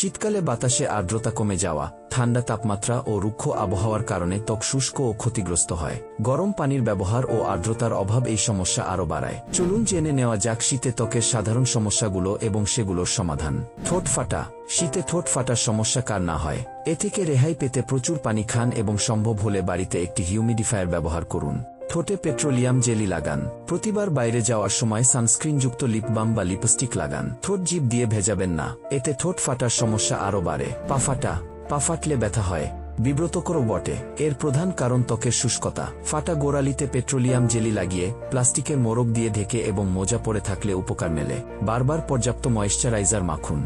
শীতকালে বাতাসে আর্দ্রতা কমে যাওয়া, ঠান্ডা তাপমাত্রা ও রুক্ষ আবহাওয়ার কারণে ত্বক শুষ্ক ও ক্ষতিগ্রস্ত হয়। গরম পানির ব্যবহার ও আর্দ্রতার অভাব এই সমস্যা আরও বাড়ায়। চলুন জেনে নেওয়া যাক শীতে ত্বকের সাধারণ সমস্যাগুলো এবং সেগুলোর সমাধান। ঠোঁট ফাটা। শীতে ঠোঁট ফাটার সমস্যা কার না হয়। এ থেকে রেহাই পেতে প্রচুর পানি খান এবং সম্ভব হলে বাড়িতে একটি হিউমিডিফায়ার ব্যবহার করুন। ঠোঁটে পেট্রোলিয়াম জেলি লাগান। প্রতিবার বাইরে যাওয়ার সময় সানস্ক্রিনযুক্ত লিপ বাম বা লিপস্টিক লাগান। ঠোঁট জিভ দিয়ে ভেজাবেন না, এতে ঠোঁট ফাটার সমস্যা আরও বাড়ে। পা ফাটা। পা ফাটলে ব্যথা হয়, বিব্রতকরও বটে। এর প্রধান কারণ ত্বকের শুষ্কতা। ফাটা গোড়ালিতে পেট্রোলিয়াম জেলি লাগিয়ে প্লাস্টিকের মোড়ক দিয়ে ঢেকে এবং মোজা পরে থাকলে উপকার মেলে। বারবার পর্যাপ্ত ময়েশ্চারাইজার মাখুন।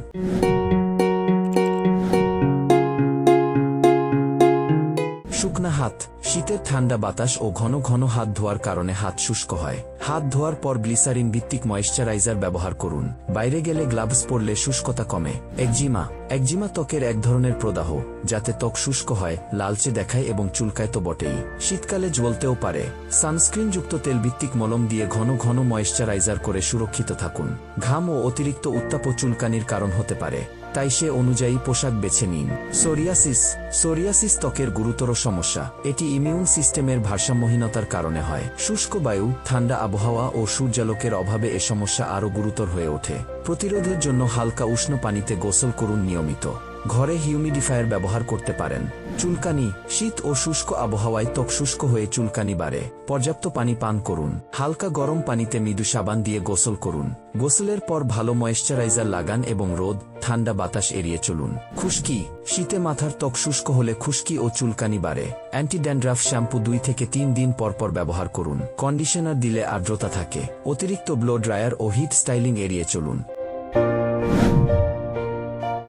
শুকনা হাত। শীতের ঠান্ডা বাতাস ও ঘন ঘন হাত ধোয়ার কারণে হাত শুষ্ক হয়। হাত ধোয়ার পর গ্লিসারিন ভিত্তিক ময়েশ্চারাইজার ব্যবহার করুন। বাইরে গেলে গ্লাভস পরলে শুষ্কতা কমে। একজিমা। একজিমা ত্বকের এক ধরনের প্রদাহ, যাতে ত্বক শুষ্ক হয়, লালচে দেখায় এবং চুলকায় তো বটেই। শীতকালে জ্বলতেও পারে। সানস্ক্রিনযুক্ত তেলভিত্তিক মলম দিয়ে ঘন ঘন ময়েশ্চারাইজার করে সুরক্ষিত থাকুন। ঘাম ও অতিরিক্ত উত্তাপ ও চুলকানির কারণ হতে পারে, তাই সে অনুযায়ী পোশাক বেছে নিন। সোরিয়াসিস। সোরিয়াসিস ত্বকের গুরুতর সমস্যা। এটি ইমিউন সিস্টেমের ভারসাম্যহীনতার কারণে হয়। শুষ্ক বায়ু, ঠান্ডা আবহাওয়া ও সূর্যালোকের অভাবে এ সমস্যা আরও গুরুতর হয়ে ওঠে। প্রতিরোধের জন্য হালকা উষ্ণ পানিতে গোসল করুন নিয়মিত। ঘরে হিউমিডিফায়ার ব্যবহার করতে পারেন। চুলকানি। শীত ও শুষ্ক আবহাওয়ায় ত্বক শুষ্ক হয়ে চুলকানি বাড়ে। পর্যাপ্ত পানি পান করুন। হালকা গরম পানিতে মৃদু সাবান দিয়ে গোসল করুন। গোসলের পর ভালো ময়েশ্চারাইজার লাগান এবং রোদ, ঠান্ডা বাতাস এড়িয়ে চলুন। খুশকি। শীতে মাথার ত্বক শুষ্ক হলে খুশকি ও চুলকানি বাড়ে। অ্যান্টি ড্যান্ড্রাফ শ্যাম্পু 2 থেকে 3 দিন পর পর ব্যবহার করুন। কন্ডিশনার দিলে আর্দ্রতা থাকে। অতিরিক্ত ব্লো ড্রায়ার ও হিট স্টাইলিং এড়িয়ে চলুন।